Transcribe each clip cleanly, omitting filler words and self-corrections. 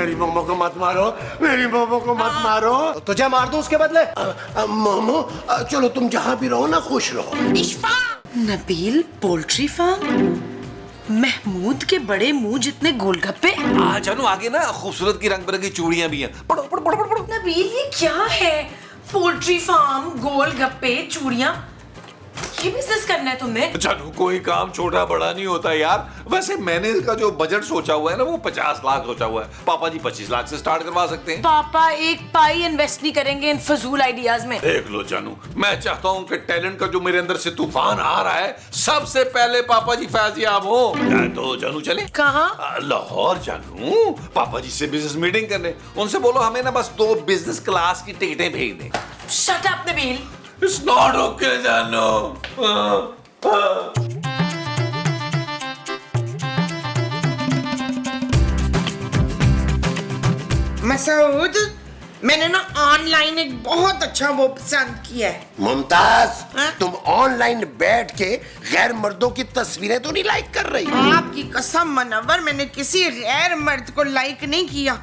मेरी मोमो को मत मारो, मेरी मोमो को मत मारो। तो तुझे मार दूं उसके बदले? मोमो चलो तुम जहाँ भी रहो ना खुश रहो। नबील पोल्ट्री फार्म, महमूद के बड़े मुंह जितने गोलगप्पे। जानू आगे ना खूबसूरत की रंग बिरंगी चूड़ियां भी हैं। पढ़ो पढ़ो पढ़ो पढ़ो। नबील ये क्या है? पोल्ट्री फार्म, गोलगप्पे, चूड़ियां, ये बिजनेस करना है तुम्हें? जानू कोई काम छोटा बड़ा नहीं होता यार। वैसे मैंने इसका जो बजट सोचा हुआ है ना वो 50 लाख सोचा हुआ है। पापा जी 25 लाख से स्टार्ट करवा सकते हैं। पापा एक पाई इन्वेस्ट नहीं करेंगे इन फजूल आइडियाज में। देख लो जानू, मैं चाहता हूँ कि टैलेंट का जो मेरे अंदर से तूफान आ रहा है सबसे पहले पापा जी फैजियाब हो। तो जानू चले कहाँ? लाहौर जानू, पापा जी से बिजनेस मीटिंग करने। उनसे बोलो हमें ना बस 2 बिजनेस क्लास की टिकटें भेज दें। Shut up Nabeel. It's not okay, जानू। मसूद, मैंने ना ऑनलाइन एक बहुत अच्छा वो पसंद किया है। मुमताज, हाँ? तुम ऑनलाइन बैठ के गैर मर्दों की तस्वीरें तो नहीं लाइक कर रही? आपकी कसम मनव्वर, मैंने किसी गैर मर्द को लाइक नहीं किया।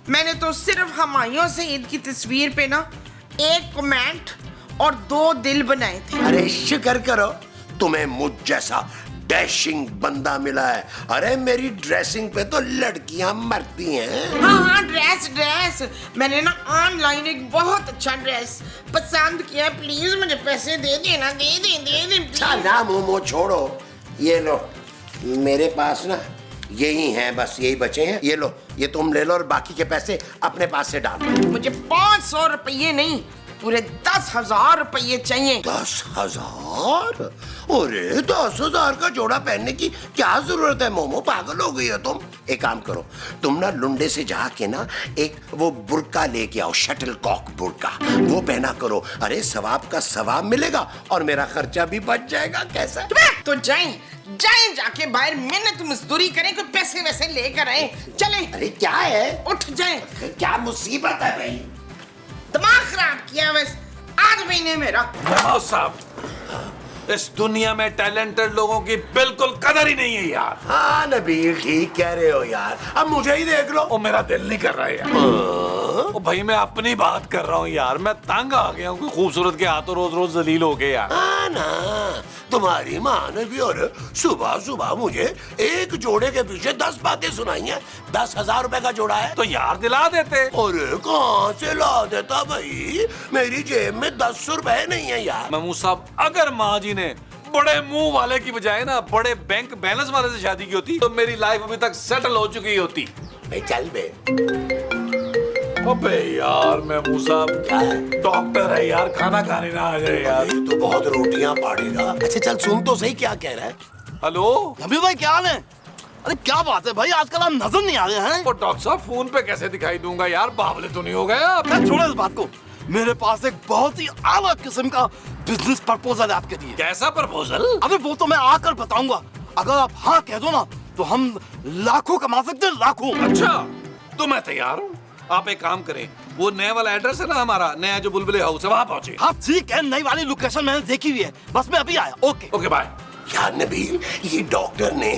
मैंने तो सिर्फ हुमायूं सईद की तस्वीर पे ना 1 कमेंट और 2 दिल बनाए थे। अरे शुक्र करो तुम्हें मुझ जैसा डैशिंग बंदा मिला है। अरे मेरी ड्रेसिंग पे तो लड़कियां मरती हैं। हाँ, ड्रेस मैंने ना ऑनलाइन एक बहुत अच्छा ड्रेस पसंद किया। प्लीज मुझे पैसे दे देना, दे दे। ना मोमो छोड़ो, ये लो मेरे पास ना यही हैं, बस यही बचे हैं। ये लो, ये तुम ले लो और बाकी के पैसे अपने पास से डालो। मुझे 500 रुपये नहीं, पूरे 10,000 रुपये चाहिए। 10,000? अरे 10,000 का जोड़ा पहनने की क्या जरूरत है मोमो, पागल हो गई हो तुम। एक काम करो, तुम ना लुंडे से जाके ना एक वो बुर्का लेके आओ, शटल कॉक बुर्का, वो पहना करो। अरे सवाब का सवाब मिलेगा और मेरा खर्चा भी बच जाएगा। कैसा? तो जाएं जाके बाहर मेहनत मजदूरी करें, कोई पैसे वैसे लेकर आए। चले। अरे क्या है? उठ जाएं। क्या मुसीबत है भाई? दिमाग खराब किया बस आज महीने मेरा। नवाब साहब, इस दुनिया में टैलेंटेड लोगों की बिल्कुल कदर ही नहीं है यार। हाँ नबील, ठीक कह रहे हो यार। अब मुझे ही देख लो। ओ मेरा दिल नहीं कर रहा है यार। ओ भाई मैं अपनी बात कर रहा हूँ यार, मैं तंग आ गया हूँ खूबसूरत के हाथों रोज रोज जलील हो गए यार। हाँ ना, तुम्हारी माँ ने भी और सुबह सुबह मुझे एक जोड़े के पीछे 10 बातें सुनाई हैं। 10,000 रुपए का जोड़ा है तो यार दिला देते। अरे कहाँ से ला देता भाई, मेरी जेब में 10 रुपए नहीं है यार। महमूद साहब, अगर माँ जी ने बड़े मुंह वाले की बजाय ना बड़े बैंक बैलेंस वाले से शादी की होती तो मेरी लाइफ अभी तक सेटल हो चुकी होती। भाई चल बे। अबे यार महमूद साहब, क्या है? डॉक्टर है यार, खाना खाने ना आ जाए यार। ये तो बहुत रोटियां पाड़ेगा। अच्छा चल सुन तो सही क्या कह रहा है। हेलो नबील भाई, क्या हाल है? अरे क्या बात है भाई, आजकल आप नजर नहीं आ रहे हैं। वो डॉक्टर साहब फोन पे कैसे दिखाई दूंगा यार, बावले तो नहीं हो गए आप? छोड़ो इस बात को, मेरे पास एक बहुत ही आला किस्म का बिजनेस प्रपोजल है आपके लिए। कैसा प्रपोजल? अबे वो तो मैं आकर बताऊंगा। अगर आप हाँ कह दो ना तो हम लाखों कमा सकते हैं, लाखों। अच्छा तो मैं तैयार हूँ। आप एक काम करें, वो नया वाला एड्रेस है ना हमारा नया जो बुलबुले हाउस है, वहाँ पहुँचे। हाँ ठीक है, नई वाली लोकेशन मैंने देखी हुई है, बस मैं अभी आया। Okay okay bye. क्या नबील, ये डॉक्टर ने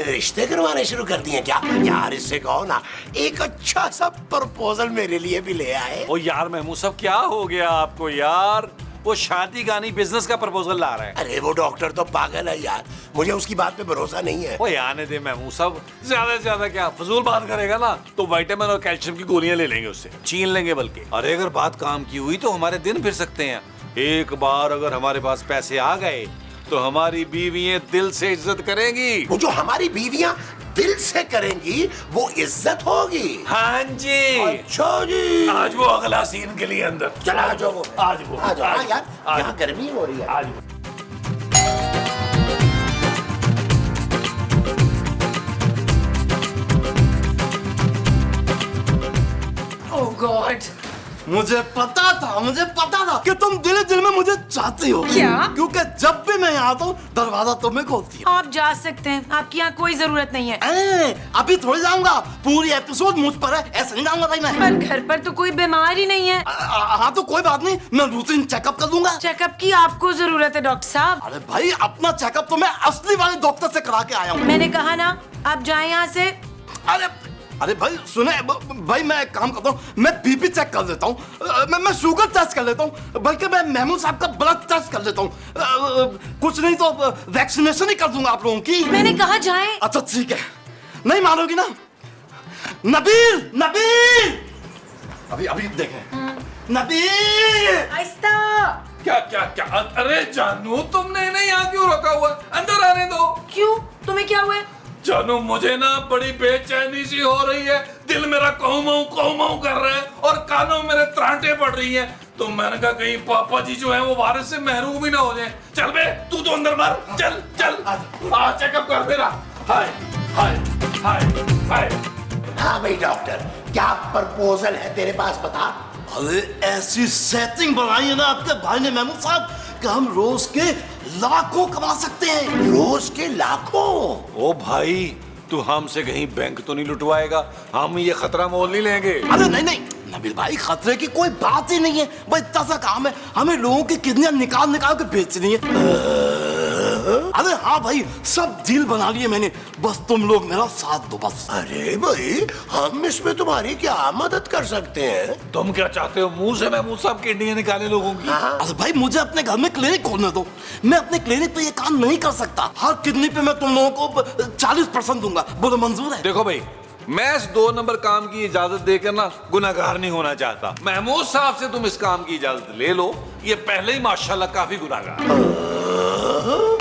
रिश्ते करवाने शुरू कर दिए क्या? यार इससे कहो ना एक अच्छा सा प्रपोजल मेरे लिए भी ले आए। ओ यार महमूद साहब, क्या हो गया आपको यार? वो शादी का नहीं बिजनेस का प्रपोजल ला रहा है। अरे वो डॉक्टर तो पागल है यार, मुझे उसकी बात पे भरोसा नहीं है। ओ आने दे महमूद साहब, ज्यादा से ज्यादा क्या फजूल बात करेगा ना तो विटामिन और कैल्शियम की गोलियां ले लेंगे, उससे छीन लेंगे बल्कि। अरे अगर बात काम की हुई तो हमारे दिन फिर सकते हैं। एक बार अगर हमारे पास पैसे आ गए तो हमारी बीवियां दिल से इज्जत करेंगी। वो जो हमारी बीवियां दिल से करेंगी वो इज्जत होगी। हाँ जी। अच्छा जी। आज वो अगला सीन के लिए अंदर चला आ जाओ। आज वो आ जाओ यार, यहाँ गर्मी हो रही है। आज ओह गॉड, मुझे पता था कि तुम दिल दिल में मुझे चाहती हो। क्या? क्योंकि जब भी मैं यहाँ आता हूँ दरवाजा तुम्हें खोलती है। आप जा सकते हैं, आपकी यहाँ कोई जरूरत नहीं है। अभी थोड़ी जाऊंगा, पूरी एपिसोड मुझ पर है, ऐसे नहीं जाऊंगा भाई मैं। पर घर पर तो कोई बीमार ही नहीं है। हाँ तो कोई बात नहीं, मैं रूटीन चेकअप कर लूंगा। चेकअप की आपको जरूरत है डॉक्टर साहब। अरे भाई अपना चेकअप तो मैं असली वाले डॉक्टर से करा के आया हूँ। मैंने कहा ना, आप जाएं यहाँ से। अरे अरे भाई सुने भाई, मैं एक काम करता हूँ, मैं बीपी चेक कर लेता हूँ, मैं शुगर टेस्ट कर लेता हूँ, बल्कि मैं महमूद साहब का ब्लड टेस्ट कर लेता हूँ। कुछ नहीं तो वैक्सीनेशन ही कर दूंगा आप लोगों की। मैंने कहा जाए। अच्छा ठीक है, नहीं मानोगी ना? नबील, नबील, अभी अभी देखें। नबील, आहिस्ता। क्या क्या क्या? अरे जानू, तुमने इन्हें यहाँ क्यों रखा हुआ? अंदर आने दो। क्यों, तुम्हें क्या हुआ है? जानू, मुझे ना बड़ी बेचैनी सी हो रही है, दिल मेरा कहूँ कर रहा है और कानों मेरे त्रांटे पड़ रही हैं। तो मैंने कहा कहीं पापा जी जो है वो वारिस से महरूम ही ना हो जाए। चल बे, तू तो अंदर मार, चल चल, आ चेकअप कर मेरा। हाय हाय हाय हाय। हाँ भाई डॉक्टर, क्या प्रपोजल है तेरे पास, बता। अरे ऐसी सेटिंग बनाई है ना आपके भाई ने महमूद साहब कि हम रोज के लाखों कमा सकते हैं। रोज के लाखों? ओ भाई, तू हमसे कहीं बैंक तो नहीं लुटवाएगा? हम ये खतरा मोल नहीं लेंगे। अरे नहीं नहीं नबील भाई, खतरे की कोई बात ही नहीं है भाई, इतना सा काम है, हमें लोगों की किडनियां निकाल निकाल के बेचनी है। अरे हाँ भाई, सब डील बना लिए मैंने, बस तुम लोग मेरा साथ दो बस। अरे भाई, हम इसमें तुम्हारी क्या मदद कर सकते हैं? तुम क्या चाहते हो? मुंह से महमूद साहब किडनियां निकाले लोगों की? अरे भाई, मुझे अपने घर में क्लिनिक खोलने दो, मैं अपने क्लिनिक पे ये काम नहीं कर सकता। हर किडनी पे मैं तुम लोगों को 40% दूंगा, बोलो मंजूर है? देखो भाई, मैं इस 2 नंबर काम की इजाजत देकर ना गुनाहगार नहीं होना चाहता। महमूद साहब से तुम इस काम की इजाजत ले लो, ये पहले ही माशाल्लाह काफी गुनाहगार।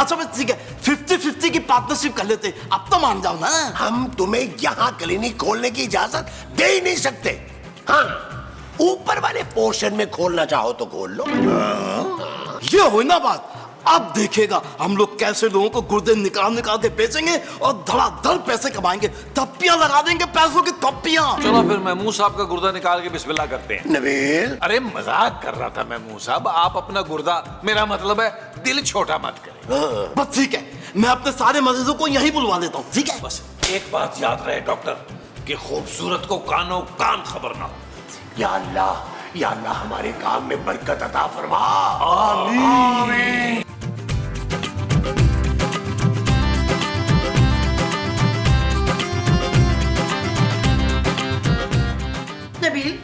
अच्छा बस ठीक है, 50-50 की पार्टनरशिप कर लेते, अब तो मान जाओ ना। हम तुम्हें यहाँ क्लिनिक खोलने की इजाजत दे ही नहीं सकते। हाँ, ऊपर वाले पोर्शन में खोलना चाहो तो खोल लो। ये हुई ना बात। अब देखेगा हम लोग कैसे लोगों को गुर्दे निकाल निकाल के बेचेंगे और धड़ाधड़ पैसे कमाएंगे, थप्पियां लगा देंगे, पैसों की थप्पियां। चलो फिर महमूद साहब का गुर्दा निकाल के बिस्मिल्लाह करते हैं। नबील, अरे मजाक कर रहा था महमूद साहब, आप अपना गुर्दा, मेरा मतलब है दिल छोटा मत करें। बस ठीक है, मैं अपने सारे मरीजों को यहीं बुलवा देता हूँ, ठीक है? बस एक बात याद रहे डॉक्टर, कि खूबसूरत को कानों कान खबर ना हो। या अल्लाह हमारे काम में बरकत अता फरमा। आमीन। नबील,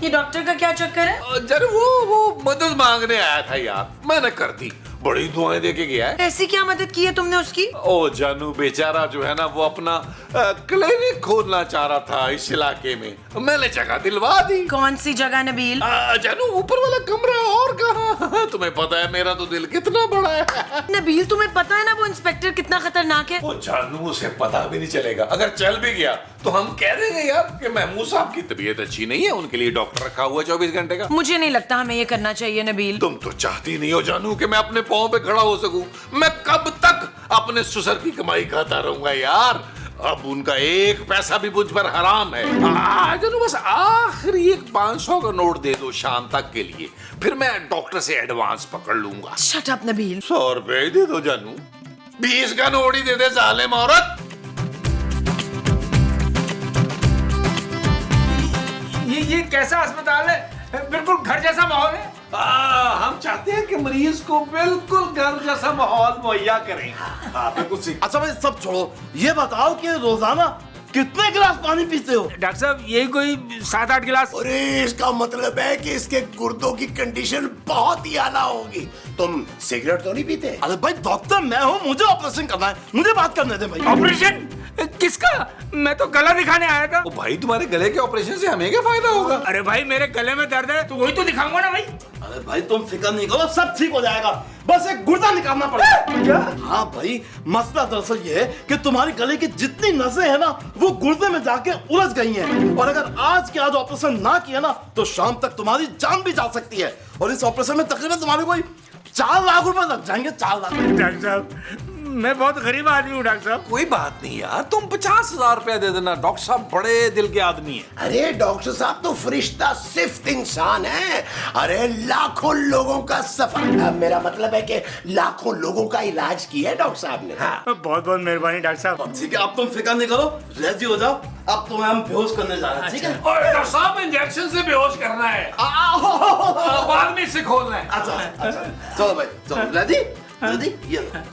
ये डॉक्टर का क्या चक्कर है? जरा वो मदद मांगने आया था यार, मैंने कर दी, बड़ी दुआएं दे के गया है। ऐसी क्या मदद की है तुमने उसकी? ओ जानू बेचारा जो है ना, वो अपना क्लिनिक खोलना चाह रहा था इस इलाके में, मैंने जगह दिलवा दी। कौन सी जगह नबील? जानू ऊपर वाला कमरा, और कहाँ? तुम्हें पता है मेरा तो दिल कितना बड़ा है। नबील, तुम्हें पता है ना वो इंस्पेक्टर कितना खतरनाक है? ओ जानू, उसे पता भी नहीं चलेगा, अगर चल भी गया तो हम कह देंगे यार कि महमूद साहब की तबीयत अच्छी नहीं है, उनके लिए डॉक्टर रखा हुआ 24 घंटे का। मुझे नहीं लगता हमें ये करना चाहिए नबील। तुम तो चाहती नहीं हो जानू कि मैं अपने पांव पे खड़ा हो सकूं। मैं कब तक अपने ससुर की कमाई खाता रहूंगा यार? अब उनका एक पैसा भी मुझ पर हराम है। जानू, बस आखिरी एक 500 का नोट दे दो शाम तक के लिए, फिर मैं डॉक्टर से एडवांस पकड़ लूंगा। Shut up Nabeel. 100 रुपए दे दो जानू, 20 का नोट ही दे दे जालिम औरत। ये कैसा अस्पताल है? बिल्कुल घर जैसा माहौल है। हम चाहते हैं कि मरीज को बिल्कुल घर जैसा माहौल मुहैया करें। बिल्कुल ठीक। अच्छा भाई सब छोड़ो, ये बताओ कि रोजाना कितने गिलास पानी पीते हो? डॉक्टर साहब, यही कोई 7-8 गिलास। अरे इसका मतलब है कि इसके गुर्दों की कंडीशन बहुत ही आला होगी। तुम सिगरेट तो नहीं पीते? अरे भाई डॉक्टर मैं हूँ, मुझे ऑपरेशन करना है, मुझे बात करने दे भाई। ऑपरेशन किसका? मैं तो गला दिखाने आया था। ओ भाई, तुम्हारे गले के ऑपरेशन से हमें क्या फायदा होगा? अरे भाई, मेरे गले में दर्द है तो वही तो दिखाऊंगा ना भाई। अरे भाई तुम फिक्र नहीं करो, सब ठीक हो जाएगा, बस एक गुर्दा निकालना पड़ेगा। क्या? हाँ भाई, मसला दरअसल ये है कि तुम्हारी गले की जितनी नसें हैं ना, वो गुर्दे में जाके उलझ गई हैं, और अगर आज के आज ऑपरेशन ना किया ना तो शाम तक तुम्हारी जान भी जा सकती है, और इस ऑपरेशन में तकरीबन तुम्हारे कोई 4 लाख रुपए लग जाएंगे। 4 लाख। डॉक्टर साहब, मैं बहुत गरीब आदमी हूँ डॉक्टर साहब। कोई बात नहीं यार, तुम 50,000 रुपया दे देना, डॉक्टर साहब बड़े दिल के आदमी हैं। अरे डॉक्टर साहब तो फरिश्ता सिर्फ इंसान है। अरे लाखों लोगों का सफर, मेरा मतलब है कि लाखों लोगों का इलाज किया है डॉक्टर साहब ने। हाँ। बहुत बहुत मेहरबानी डॉक्टर साहब। ठीक है, अब तुम फिक्र नहीं करो, रेडी हो जाओ, अब तुम्हें हम बेहोश करने जा रहे हैं, ठीक है? और डॉक्टर साहब, इंजेक्शन से बेहोश करना है, बाद में इसे खोलना है। अच्छा चलो भाई, चलो रेडी रेडी, ये लो।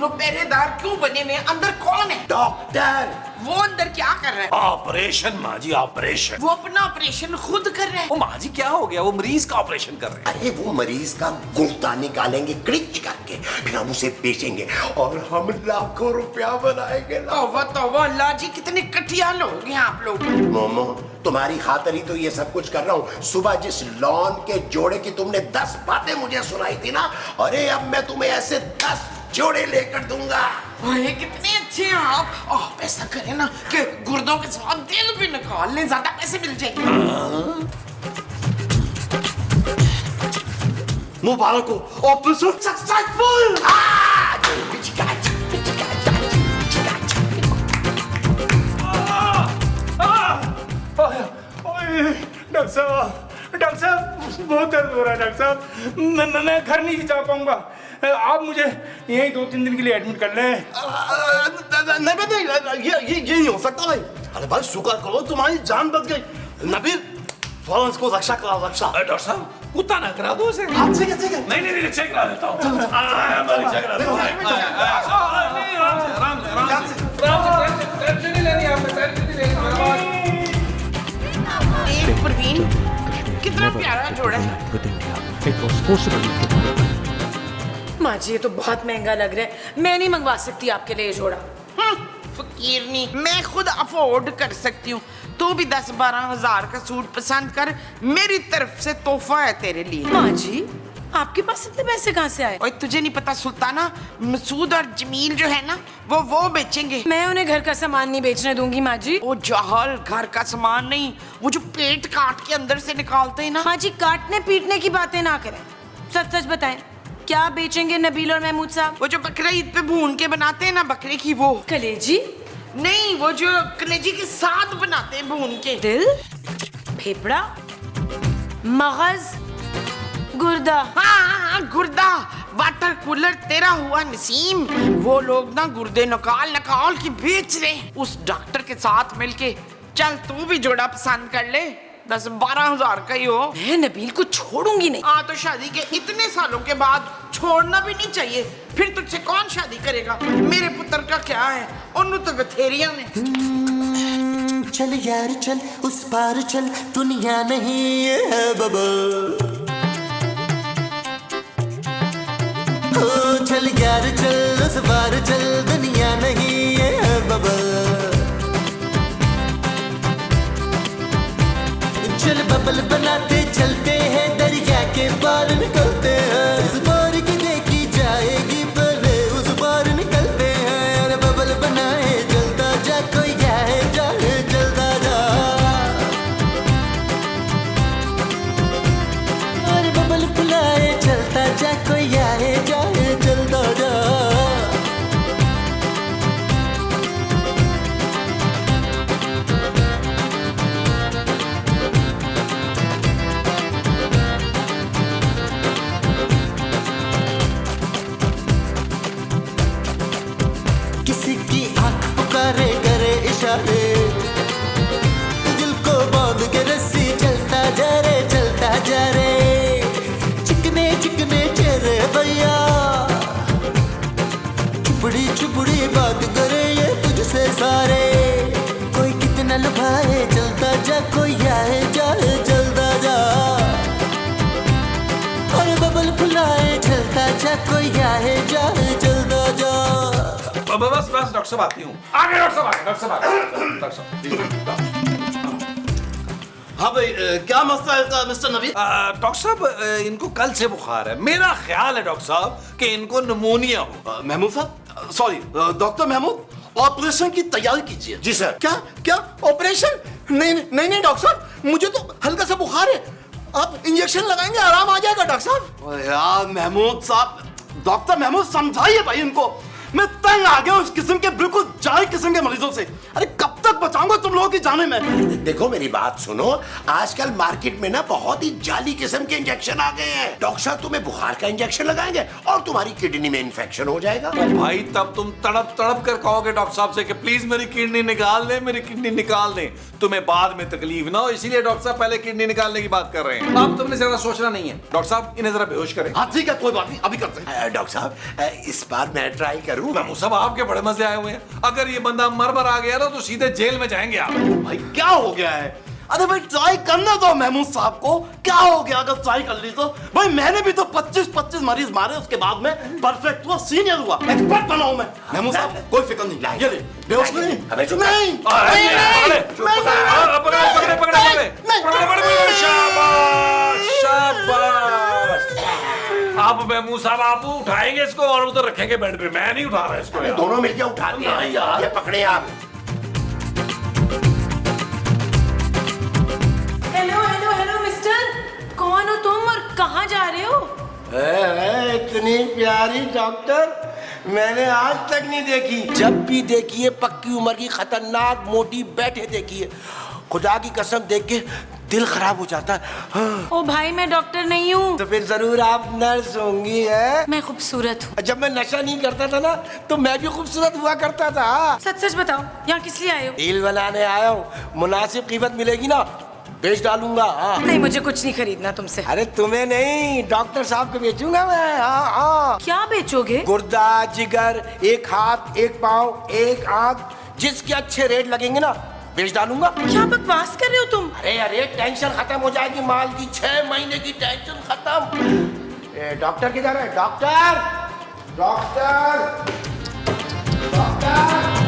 दोनों पहरेदार क्यों बने हुए हैं? अंदर कौन है? डॉक्टर। वो अंदर क्या कर रहा है? ऑपरेशन माँ जी, ऑपरेशन। वो अपना ऑपरेशन खुद कर रहा है। वो माँ जी क्या हो गया, वो मरीज का ऑपरेशन कर रहे हैं। अरे वो मरीज का गुर्दा निकालेंगे क्रिच करके, फिर हम उसे बेचेंगे और हम लाखों रुपया बनाएंगे। तौबा तौबा, अल्लाह जी कितने कटिया लोग हैं आप लोग। मोमो, तुम्हारी खातिर ही तो ये सब कुछ कर रहा हूँ। सुबह जिस लॉन के जोड़े की तुमने 10 बातें मुझे सुनाई थी ना, अरे अब मैं तुम्हें ऐसे 10 जोड़े लेकर दूंगा। अरे कितने अच्छे हैं आप ऐसा करें ना कि गुर्दों के साथ दिल भी निकाल लें, ज्यादा पैसे मिल जाएंगे। मुबारक हो, ऑपरेशन सक्सेसफुल। डॉक्टर साहब बहुत दर्द हो रहा है डॉक्टर साहब। मैं घर नहीं जा पाऊंगा, आप मुझे यहीं 2-3 दिन के लिए एडमिट कर लें। नहीं, ये नहीं हो सकता भाई। अरे भाई शुक्र करो तुम्हारी जान बच गई। नबील फौरन इसको रक्षा कराओ, रक्षा। डॉक्टर साहब कुत्ता ना करा दो उसे। ठीक है, ठीक है। नहीं रिक्शा करा देता हूँ। रिक्शा करा देता हूँ। टेंशन नहीं लेनी आपने, टेंशन नहीं लेनी। एक प्रवीण कितना प्यारा जोड़ा है। माँ जी ये तो बहुत महंगा लग रहा है, मैं नहीं मंगवा सकती आपके लिए ये जोड़ा। फकीरनी, मैं खुद अफोर्ड कर सकती हूँ। तू भी 10-12 हजार का सूट पसंद कर, मेरी तरफ से तोहफा है तेरे लिए। माँ जी आपके पास इतने पैसे कहाँ से आए? और तुझे नहीं पता सुल्ताना, मसूद और जमील जो है ना वो बेचेंगे। मैं उन्हें घर का सामान नहीं बेचने दूंगी माँ जी। वो जहल, घर का सामान नहीं, वो जो पेट काट के अंदर से निकालते हैं ना। माँ जी काटने पीटने की बातें ना करें, सच सच बताएं क्या बेचेंगे नबील और महमूद साहब? वो जो बकरा ईद पे भून के बनाते हैं ना बकरे की, वो कलेजी? नहीं, वो जो कलेजी के साथ बनाते हैं भून के। दिल, फेफड़ा, मगज, गुर्दा। हाँ, गुर्दा। वाटर कूलर तेरा हुआ नसीम। वो लोग ना गुर्दे निकाल के बेच रहे हैं उस डॉक्टर के साथ मिलके। चल तू भी जोड़ा पसंद कर ले, 10-12 हजार का ही हो। मैं नबील को छोड़ूंगी नहीं। हाँ तो शादी के इतने सालों के बाद छोड़ना भी नहीं चाहिए। फिर तुझसे कौन शादी करेगा? मेरे पुत्र का क्या है, उन्होंने तो बथेरिया ने। चल यार चल उस पार चल, दुनिया नहीं ये है बबल। चल यार चल उस पार चल, दुनिया नहीं ये है बबल। चल बबल बनाते चलते हैं, दरिया के पार निकलते हैं। इस पार की देखी जाएगी पहले उस पार निकलते हैं। अरे बबल बनाए चलता जा, कोई जाए जाए चलता जा। अरे बबल बुलाए चलता जा, कोई आए जाए चलता जा। किसी की आंख पुकारे करे इशारे, दिल को बांध के रस्सी चलता जा रे, चलता जा रे। चिकने चिकने चेहरे भैया, चुपड़ी चुपड़ी बात करे ये तुझसे सारे। कोई कितना लुभाए चलता जा, कोई आए जाए चलता जा। और बबल फुलाए चलता जा, कोई आए जाए चलता जा। बस डॉक्टर साहब आती हूँ। आगे डॉक्टर साहब, डॉक्टर साहब, डॉक्टर साहब। हाँ भाई, क्या मसला है मिस्टर नबी? डॉक्टर साहब इनको कल से बुखार है। मेरा ख्याल है डॉक्टर साहब कि इनको निमोनिया हो। महमूद साहब, सॉरी डॉक्टर महमूद, ऑपरेशन की तैयारी कीजिए। जी सर। क्या ऑपरेशन? नहीं डॉक्टर साहब, मुझे तो हल्का सा बुखार है। आप इंजेक्शन लगाएंगे आराम आ जाएगा डॉक्टर साहब। यार महमूद साहब, डॉक्टर महमूद समझाइए भाई इनको। मैं तंग आ गया उस किस्म के बिल्कुल जाहिल किस्म के मरीजों से। अरे कब तक बचाऊंगा तुम लोगों की जाने में। देखो मेरी बात सुनो, आजकल मार्केट में ना बहुत ही जाली किस्म के इंजेक्शन आ गए हैं। डॉक्टर साहब तुम्हें बुखार का इंजेक्शन लगाएंगे और तुम्हारी किडनी में इन्फेक्शन हो जाएगा। भाई तब तुम तड़प तड़प कर कहोगे डॉक्टर साहब से कि प्लीज मेरी किडनी निकाल दें, मेरी किडनी निकाल दें, तुम्हें बाद में तकलीफ ना हो, इसीलिए डॉक्टर साहब पहले किडनी निकालने की बात कर रहे हैं। अब तुमने ज्यादा सोचना नहीं है। डॉक्टर साहब इन्हें जरा बेहोश करें। हाँ ठीक है, कोई बात नहीं, अभी करते हैं। डॉक्टर साहब इस बार मैं ट्राई करूँ। महमूद साहब आपके बड़े मजे आए हुए हैं। अगर ये बंदा मर आ गया ना तो सीधे जेल में जाएंगे आप। भाई क्या हो गया है? अरे भाई ट्राई करने दो महमूद साहब को, क्या हो गया अगर ट्राई कर ली तो? भाई मैंने भी तो 25-25 मरीज मारे, उसके बाद में परफेक्ट हुआ, सीनियर हुआ, एक्सपर्ट बना हूं मैं। महमूद साहब कोई फिक्र नहीं, ये ले बेहोश नहीं, हमें चुप नहीं, आप महमूद साहब आप उठाएंगे इसको और उधर रखेंगे बेड पे, मैं नहीं उठा रहा इसको। दोनों मिलकर उठाते हैं यार। ये पकड़े आप। हेलो हेलो हेलो मिस्टर, कौन हो तुम और कहाँ जा रहे हो? इतनी प्यारी डॉक्टर मैंने आज तक नहीं देखी। जब भी देखी है पक्की उम्र की खतरनाक मोटी बैठे देखी है। खुदा की कसम देख के दिल खराब हो जाता है। हाँ। ओ भाई मैं डॉक्टर नहीं हूँ। तो फिर जरूर आप नर्स होंगी है? मैं खूबसूरत हूँ। जब मैं नशा नहीं करता था ना तो मैं भी खूबसूरत हुआ करता था। सच सच बताओ, यहाँ किस लिए आए हो? डील बनाने आया हूँ, मुनासिब कीमत मिलेगी ना बेच डालूंगा। हाँ। नहीं मुझे कुछ नहीं खरीदना तुमसे। अरे तुम्हें नहीं, डॉक्टर साहब को बेचूंगा मैं। हाँ हाँ। क्या बेचोगे? गुर्दा, जिगर, एक हाथ, एक पाँव, एक आंख, जिसके अच्छे रेट लगेंगे ना बेच डालूंगा। क्या बकवास कर रहे हो तुम? अरे अरे टेंशन खत्म हो जाएगी माल की, 6 महीने की टेंशन खत्म। डॉक्टर किधर है? Doctor doctor doctor.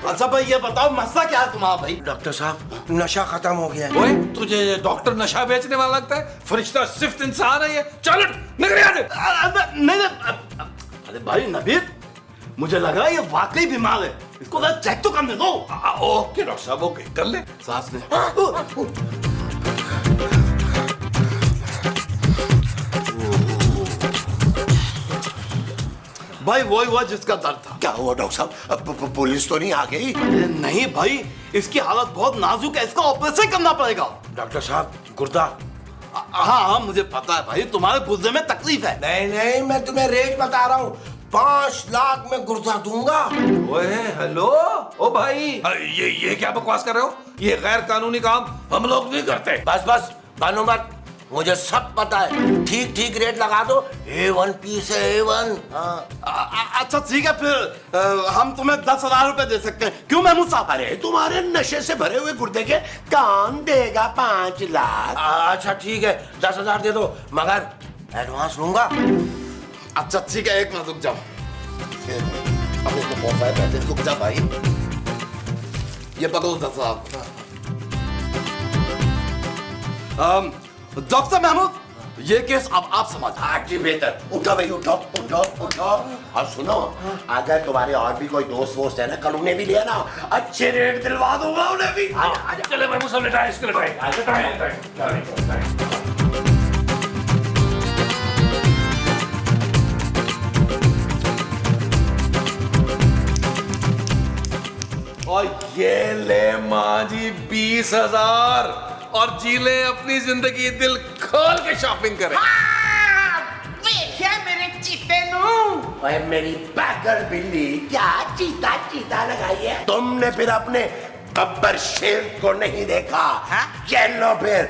अच्छा भाई ये बताओ मसला क्या है तुम्हारा? भाई डॉक्टर साहब नशा खत्म हो गया है। ओए तुझे डॉक्टर नशा बेचने वाला लगता है? फरिश्ता सिर्फ इंसान है ये। चल निकल यहाँ से। नहीं, अरे भाई नबीद, मुझे लगा ये वाकई बीमार है, इसको जरा चेक तो करने दो। ओके डॉक्टर साहब ओके कर ले। सांस ले। भाई वही हुआ जिसका दर्द था। क्या हुआ डॉक्टर साहब? पुलिस तो नहीं आ गई? नहीं भाई, इसकी हालत बहुत नाजुक है, इसका ऑपरेशन करना पड़ेगा। डॉक्टर साहब गुर्दा। हाँ हाँ मुझे पता है भाई, तुम्हारे गुर्दे में तकलीफ है। नहीं नहीं, मैं तुम्हें रेट बता रहा हूँ, 5 लाख में गुर्दा दूंगा। ओए हेलो ओ भाई, ये क्या बकवास कर रहे हो? ये गैर कानूनी काम हम लोग नहीं करते। बस बस बानो मत, मुझे सब पता है। ठीक ठीक रेट लगा दो, A1 पीस है A1। अच्छा ठीक है फिर हम तुम्हें 10,000 रुपए दे सकते हैं, क्यों महमूद साहब? अरे तुम्हारे नशे से भरे हुए गुर्दे के कौन देगा 5 लाख? अच्छा ठीक है 10,000 दे दो, मगर एडवांस लूंगा। अच्छा ठीक है, एक मिनट रुक जाओ। अब इसको बहुत सारे पैसे, रुक जा भाई। ये पकड़ो 10,000। डॉक्टर महमूद, ये केस अब आप समझ। हाँ जी बेहतर। उठो भाई उठो उठो उठो। और सुनो, अगर तुम्हारे और भी कोई दोस्त वोस्त है ना, कल उन्हें भी लिया ना, अच्छे रेट दिलवा दूंगा उन्हें भी। चले मैं मुझे लेटाए इसके लेटाए। और ये ले माँ जी 20,000 और जी ले अपनी जिंदगी, दिल खोल के शॉपिंग करें। देखिए मेरे चीते नु। ओए मेरी पागल बिल्ली, क्या चीता चीता लगाई है? तुमने फिर अपने गब्बर शेर को नहीं देखा? ये लो फिर।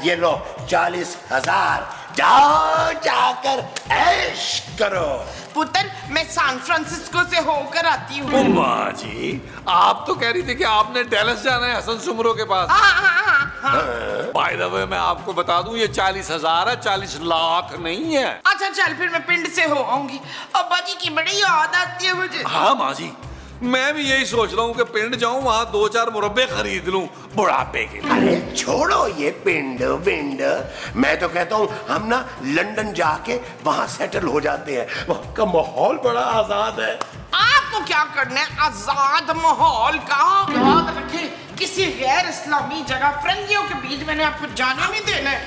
ये लो 40,000, जाओ जाकर ऐश करो। पुत्र मैं सैन फ्रांसिस्को से होकर आती हूँ। माँ जी आप तो कह रही थी कि आपने डेलस जाना है हसन सुमरो के पास। बाय द वे मैं आपको बता दूं ये 40,000 है, 40 लाख नहीं है। अच्छा चल फिर मैं पिंड से हो आऊंगी। अब्बा जी की बड़ी याद आती है मुझे। हाँ माँ जी, मैं भी यही सोच रहा हूँ कि पिंड जाऊं, वहां 2-4 मुरब्बे खरीद लूं बुढ़ापे के लिए। अरे छोड़ो ये पिंड विंड, मैं तो कहता हूँ हम ना लंदन जाके वहां सेटल हो जाते हैं, वहां का माहौल बड़ा आजाद है। आपको क्या करना है आजाद माहौल का? याद रखिए किसी गैर इस्लामी जगह फरंगियों के बीच मैंने आपको जाने नहीं देना है।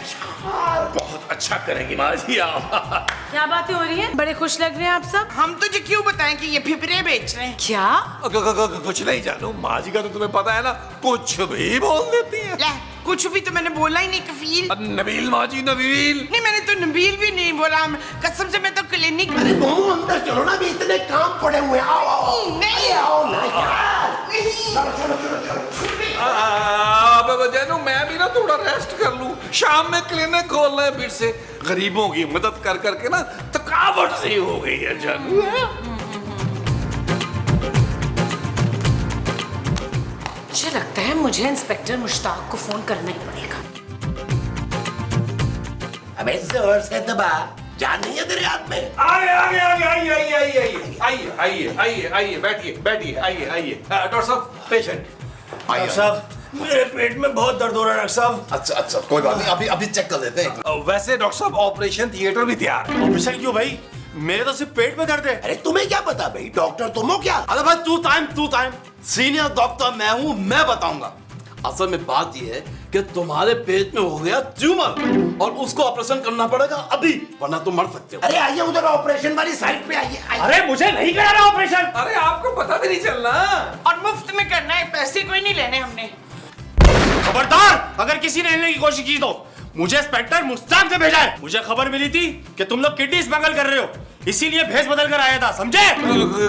बहुत अच्छा करेंगी माँ जी आप। क्या बातें हो रही हैं? बड़े खुश लग रहे हैं आप सब। हम तुझे क्यों बताएं कि ये फिपरे बेच रहे हैं? क्या? कुछ नहीं जानू, माँ जी का तो तुम्हें पता है ना, कुछ भी बोल देती है। ले, कुछ भी तो मैंने बोला ही नहीं कफील। नबील माँ जी, नबील। नहीं, मैंने तो नबील भी नहीं बोला, कसम से मैं तो क्लिनिक। अरे मोमो अंदर चलो ना, अभी इतने काम पड़े हुए हैं। आओ आओ नहीं, आओ ना यार। नहीं। चलो चलो चलो चलो। जानू मैं भी ना थोड़ा रेस्ट कर लूं, शाम में क्लिनिक खोलना है फिर से। गरीबों की मदद कर करके ना थकावट सी हो गई है जानू। मुझे लगता है मुझे इंस्पेक्टर मुश्ताक को फोन करना ही पड़ेगा। अबे जोर से दबा, जान नहीं है तेरे हाथ में। आइए बैठिए आइए। डॉक्टर साहब, पेशेंट। डॉक्टर साहब, मेरे पेट में बहुत दर्द हो रहा है डॉक्टर साहब। अच्छा, कोई बात नहीं, अभी चेक कर लेते हैं। वैसे डॉक्टर साहब ऑपरेशन थिएटर भी तैयार है। ऑपरेशन क्यों भाई? मेरे तो सिर्फ पेट में दर्द है। अरे तुम्हें क्या पता भाई, डॉक्टर तुम हो क्या? अरे भाई तू टाइम। सीनियर डॉक्टर मैं हूँ, मैं बताऊंगा। असल में बात यह है कि तुम्हारे पेट में हो गया ट्यूमर और उसको ऑपरेशन करना पड़ेगा अभी, वरना तुम मर सकते हो। अरे आइए उधर ऑपरेशन वाली साइड पे आइए। अरे मुझे नहीं कराना ऑपरेशन। अरे आपको पता भी नहीं चलना। और मुफ्त में करना है, पैसे कोई नहीं लेने हमने। खबरदार, अगर किसी ने लेने की कोशिश की तो मुझे इंस्पेक्टर मुश्ताक से भेजा है। मुझे खबर मिली थी कि तुम लोग किडनी स्मगल कर रहे हो, इसीलिए भेस बदल कर आया था, समझे?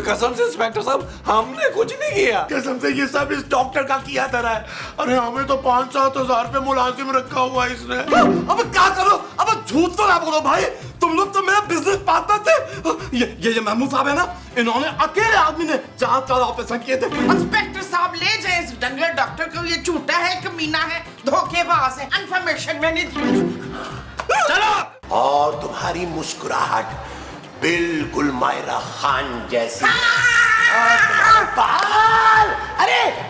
कसम से इंस्पेक्टर साहब, हमने कुछ नहीं किया। कसम से ये सब इस डॉक्टर का किया धरा है। अरे हमें तो 5-7 हजार पे मुलाजिम रखा हुआ है इसने। अब क्या करो? अब झूठ तो ना बोलो भाई, तुम लोग तो मेरे बिजनेस पार्टनर थे। ये महमूद साहब है ना, इन्होंने अकेले आदमी ने 4 ऑपरेशन किए थे। इंस्पेक्टर साहब ले जाए इस डंगर डॉक्टर को, ये झूठा है, कमीना है, धोखेबाज है, इन्फॉर्मेशन मैंने दी। चलो। और तुम्हारी मुस्कुराहट बिल्कुल मायरा खान जैसी। और तुम्हारे बाल,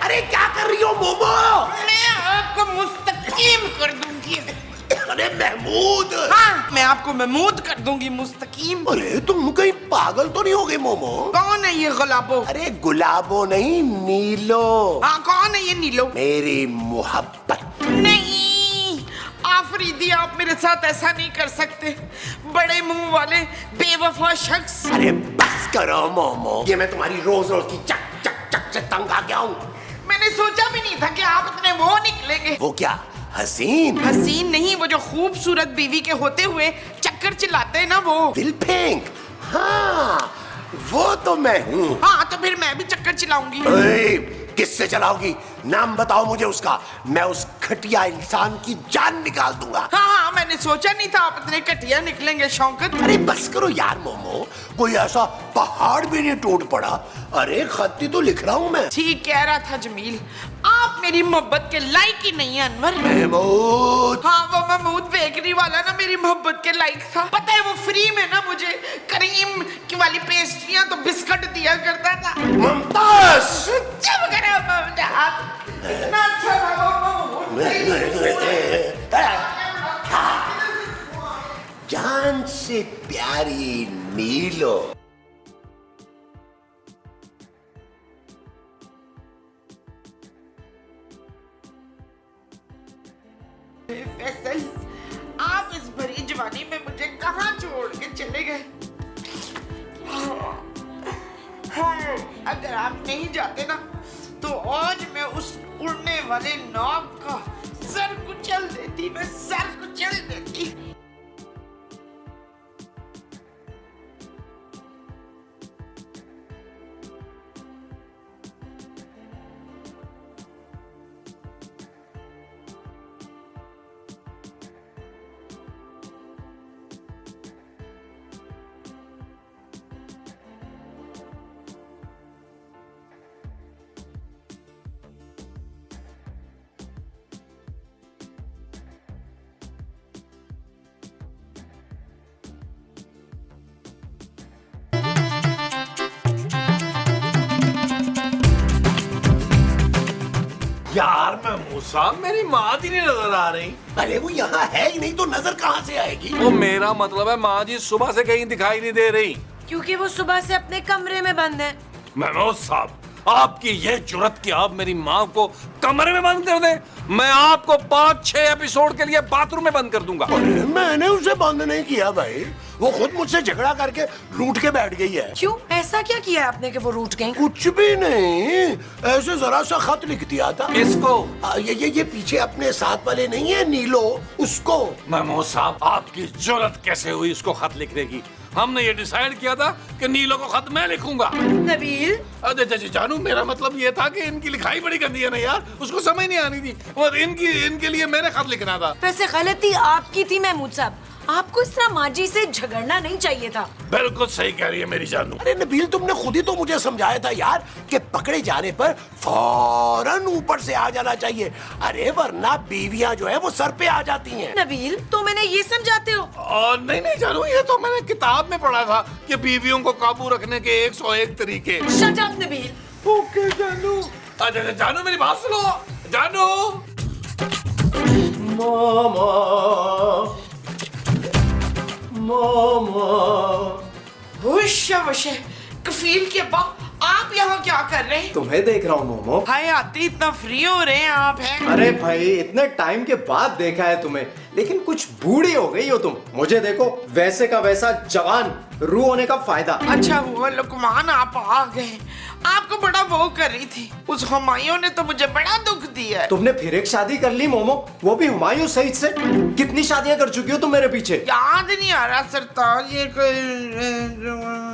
अरे क्या कर रही हो मोमो? मैं आपको मुस्तकीम कर दूंगी। अरे महमूद। हाँ, मैं आपको महमूद कर दूंगी, मुस्तकीम। अरे तुम कहीं पागल तो नहीं हो गए मोमो? कौन है ये गुलाबो? अरे गुलाबो नहीं, नीलो। हाँ, कौन है ये नीलो? मेरी मोहब्बत। नहीं आफरीदी, आप मेरे साथ ऐसा नहीं कर सकते, बड़े मुंह वाले बेवफा शख्स। अरे बस करो मोमो, ये मैं तुम्हारी रोज रोज की चक चक चक से तंग आ गया हूँ। मैंने सोचा भी नहीं था कि आप इतने वो निकलेंगे। वो क्या हसीन? हसीन नहीं, वो जो खूबसूरत बीवी के होते हुए चक्कर चिल्लाते हैं ना, वो। दिल फेंक। हाँ वो तो मैं हूँ। हाँ, तो फिर मैं भी चक्कर चिल्लाऊंगी। किससे चलाओगी? नाम बताओ मुझे उसका, मैं उस घटिया इंसान की जान निकाल दूंगा। हाँ, मैंने सोचा नहीं था आप इतने घटिया निकलेंगे शौकत। अरे बस करो यार मोमो, कोई ऐसा पहाड़ भी नहीं टूट पड़ा। अरे खत्ती तो लिख रहा हूँ मैं। ठीक कह रहा था जमील, आप मेरी मोहब्बत के लायक ही नहीं है अनवर। महमूद। हाँ, वो महमूद बेकरी वाला ना मेरी मोहब्बत के लायक था। पता है वो फ्री में ना मुझे करीम की वाली पेस्ट्रियां तो बिस्कुट दिया करता था। मुमताज। चुप करो ममताज, इतना अच्छा था वो जान से प्यारी नीलो। फैसल, आप इस भरी जवानी में मुझे कहाँ छोड़ के चले गए? अगर आप नहीं जाते ना, तो आज मैं उस उड़ने वाले नाव का सर कुचल देती, मैं सर कुचल देती। यार मैं मूसा, मेरी माँ जी नहीं नजर आ रही। अरे वो यहाँ है ही नहीं तो नजर कहाँ से आएगी? वो मेरा मतलब है माँ जी सुबह से कहीं दिखाई नहीं दे रही। क्योंकि वो सुबह से अपने कमरे में बंद है। महमूद साहब, आपकी यह जुर्रत कि आप मेरी माँ को कमरे में बंद कर दें। मैं आपको 5-6 एपिसोड के लिए बाथरूम में बंद कर दूंगा। अरे मैंने उसे बंद नहीं किया भाई, वो खुद मुझसे झगड़ा करके रूठ के बैठ गई है। क्यों, ऐसा क्या किया आपने कि वो रूठ गई? कुछ भी नहीं, ऐसे जरा सा खत लिख दिया था। किसको? ये पीछे अपने साथ वाले नहीं है नीलो, उसको। महमूद साहब, आपकी जुर्रत कैसे हुई उसको खत लिखने की? हमने ये डिसाइड किया था कि नीलो को खत मैं लिखूंगा। नबील, अरे जानू, मेरा मतलब ये था कि इनकी लिखाई बड़ी गंदी है ना यार, उसको समझ नहीं आनी थी और इनके लिए मैंने खत लिखना था। वैसे गलती आपकी थी महमूद साहब, आपको इस तरह माजी से झगड़ना नहीं चाहिए था। बिल्कुल सही कह रही है मेरी जानू। अरे नबील, तुमने खुद ही तो मुझे समझाया था यार कि पकड़े जाने पर फौरन ऊपर से आ जाना चाहिए, अरे वरना बीवियां जो है वो सर पे आ जाती हैं। नबील, तो मैंने ये समझाते हो? नहीं जानू, ये तो मैंने किताब में पढ़ा था कि बीवियों को काबू रखने के 101 तरीके। Shut up Nabeel. ओके जानू। अरे जानू, मेरी बात सुनो जानू। होश कफील के अब्बा, आप यहाँ क्या कर रहे हैं? तुम्हें देख रहा हूँ मोमो। हाय आती, इतना फ्री हो रहे हैं आप हैं? अरे भाई, इतने टाइम के बाद देखा है तुम्हें, लेकिन कुछ बूढ़ी हो गई हो तुम। मुझे देखो, वैसे का वैसा जवान, रू होने का फायदा। अच्छा हुआ लुकमान आप आ गए, आपको बड़ा वो कर रही थी। उस हुमायूं ने तो मुझे बड़ा दुख दिया है। तुमने फिर एक शादी कर ली मोमो, वो भी हुमायूं सईद से। कितनी शादियां कर चुकी हो तुम मेरे पीछे? याद नहीं आ रहा सरताज, ये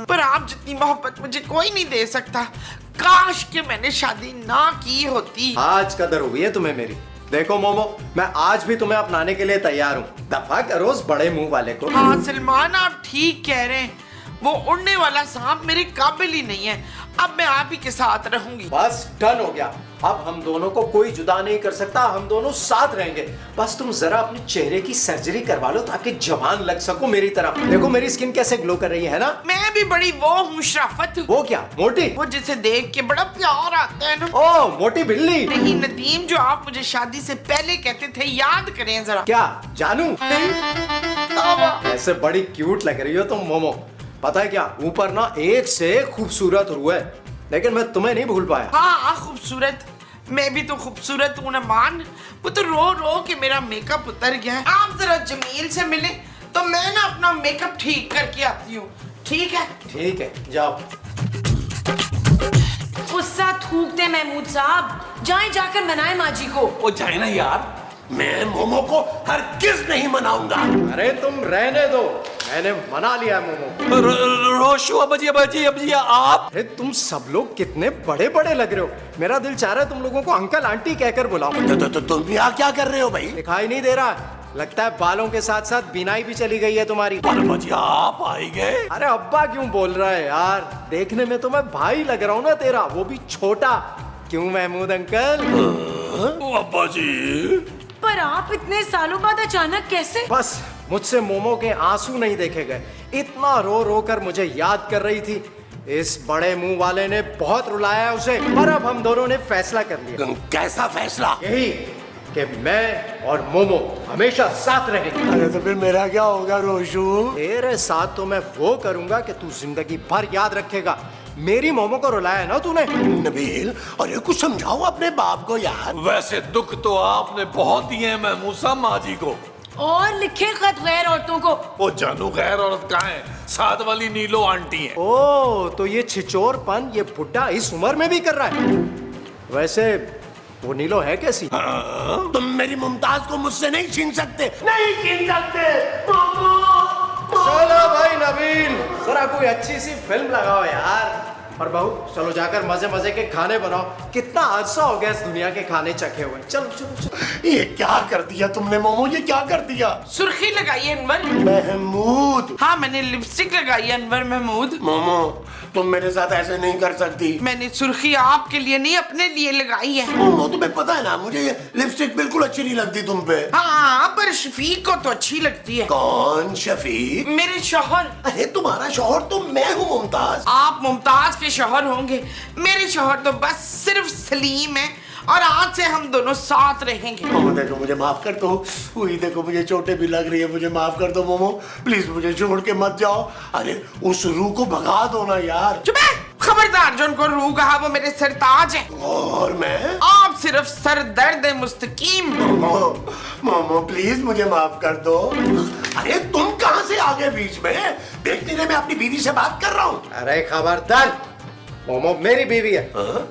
पर आप जितनी मोहब्बत मुझे कोई नहीं दे सकता। काश कि मैंने शादी ना की होती। आज कदर हुई है तुम्हें मेरी। देखो मोमो, मैं आज भी तुम्हें अपनाने के लिए तैयार हूँ। दफा करो उस बड़े मुंह वाले को। हाँ सलमान, आप ठीक कह रहे हैं, वो उड़ने वाला सांप मेरे काबिल ही नहीं है। अब मैं आप ही के साथ रहूंगी। बस डन हो गया, अब हम दोनों को कोई जुदा नहीं कर सकता, हम दोनों साथ रहेंगे। बस तुम जरा अपने चेहरे की सर्जरी करवा लो ताकि जवान लग सको मेरी तरह। देखो मेरी स्किन कैसे ग्लो कर रही है ना। मैं भी बड़ी वो हूँ शराफत। वो क्या, मोटी? वो जिसे देख के बड़ा प्यार आता है ना। ओ मोटी बिल्ली। नहीं नदीम, जो आप मुझे शादी से पहले कहते थे, याद करें जरा। क्या जानू? ऐसे बड़ी क्यूट लग रही हो तुम मोमो। पता है क्या, ऊपर ना एक से खूबसूरत रू है, लेकिन मैं तुम्हें नहीं भूल पाया। हाँ खूबसूरत, मैं भी तो खूबसूरत हूँ ना मान। वो तो रो रो के मेरा मेकअप उतर गया है। आप जरा जमील से मिले तो मैं ना अपना मेकअप ठीक करके आती हूँ। ठीक है? ठीक है, जाओ। गुस्सा थूकते महमूद साहब, जाएं जाकर मनाएं माजी को। वो जाए ना यार। मैं मोमो को हरगिज नहीं मनाऊंगा। अरे तुम रहने दो, मैंने मना लिया मोमो को। रोशु अबजी आप। अरे तुम सब लोग कितने बड़े बड़े लग रहे हो। मेरा दिल चाह रहा है तुम लोगों को अंकल आंटी कहकर बुलाऊं। तो तुम यहाँ क्या कर रहे हो भाई? दिखाई नहीं दे रहा? लगता है बालों के साथ साथ बिनाई भी चली गई है तुम्हारी। अबजी आप आई गए। अरे अब्बा क्यों बोल रहा है यार, देखने में तो मैं भाई लग रहा हूँ ना तेरा, वो भी छोटा। क्यों महमूद अंकल? अब्बा जी, पर आप इतने सालों बाद अचानक कैसे? बस मुझसे मोमो के आंसू नहीं देखे गए। इतना रो रो कर मुझे याद कर रही थी। इस बड़े मुंह वाले ने बहुत रुलाया है उसे, पर अब हम दोनों ने फैसला कर लिया। कैसा फैसला? यही कि मैं और मोमो हमेशा साथ रहेंगे। अरे तो फिर मेरा क्या होगा रोशु? तेरे साथ तो मैं वो करूंगा कि तू जिंदगी भर याद रखेगा। मेरी मोमो को रुलाया ना तूने। नबील, अरे कुछ समझाओ अपने बाप को यार। वैसे दुख तो आपने बहुत दिए हैं महमूद साहब माजी को। और लिखे खत गैर औरतों को। वो जानू गैर औरत कहाँ है? साथ वाली नीलो आंटी है। ओ, तो ये छिचोरपन ये बुड्ढा इस उम्र में भी कर रहा है। वैसे वो नीलो है कैसी? तुम मेरी मुमताज को मुझसे नहीं छीन सकते, नहीं छीन सकते। चलो भाई नबील, जरा कोई अच्छी सी फिल्म लगाओ यार। और बहू, चलो जाकर मजे मजे के खाने बनाओ। कितना अरसा हो गया इस दुनिया के खाने चखे हुए। चलो चलो चलो। ये क्या कर दिया तुमने मोमो, ये क्या कर दिया? सुर्खी लगाई है अनवर। महमूद। हाँ मैंने लिपस्टिक लगाई है अनवर महमूद। मोमो, तुम मेरे साथ ऐसे नहीं कर सकती। मैंने सुर्खी आपके लिए नहीं अपने लिए लगाई है। मोमो, तुम्हें पता है ना, मुझे ये लिपस्टिक बिल्कुल अच्छी नहीं लगती तुम पे। हाँ पर शफीक को तो अच्छी लगती है। कौन शफीक? मेरे शौहर। अरे तुम्हारा शौहर तो मैं हूँ मुमताज। आप मुमताज के शौहर होंगे, मेरे शौहर तो बस सिर्फ सलीम है। और आज से हम दोनों साथ रहेंगे। मोमो देखो, मुझे माफ कर दो। वही देखो, मुझे चोटें भी लग रही है, मुझे माफ कर दो मोमो। प्लीज मुझे छोड़ के मत जाओ। अरे उस रूह को भगा दो ना यार। चुप है, खबरदार जो उनको रू कहा, वो मेरे सरताज है। और मैं? आप सिर्फ सर दर्द है मुस्तकीम। मोमो प्लीज मुझे माफ कर दो। अरे तुम कहां से आ गए बीच में? देखते रहे, मैं अपनी बीवी से बात कर रहा हूँ। अरे खबरदार, मोमो मेरी बीवी है।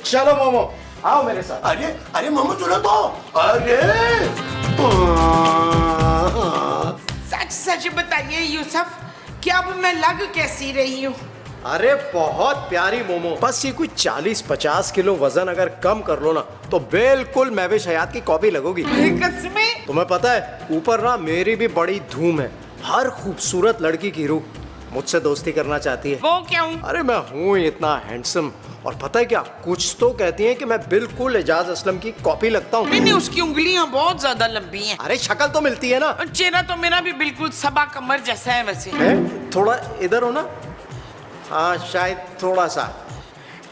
चलो मोमो आओ मेरे साथ। अरे अरे मोमो सुनो तो। अरे सच सच बताइए यूसुफ, क्या अब मैं लग कैसी रही हूँ? अरे बहुत प्यारी मोमो, बस ये कोई 40-50 किलो वजन अगर कम कर लो ना तो बिल्कुल महविश हयात की कॉपी लगोगी। कसमें? तुम्हें पता है ऊपर ना मेरी भी बड़ी धूम है। हर खूबसूरत लड़की की रूह मुझसे दोस्ती करना चाहती है। वो क्यों? अरे मैं हूँ इतना हैंडसम, और पता है क्या, कुछ तो कहती हैं कि मैं बिल्कुल एजाज असलम की कॉपी लगता हूँ। नहीं, उसकी उंगलियां बहुत ज्यादा लंबी हैं। अरे शक्ल तो मिलती है ना। चेहरा तो मेरा भी बिल्कुल सबा कमर जैसा है वैसे। है? थोड़ा इधर हो ना। हाँ शायद थोड़ा सा।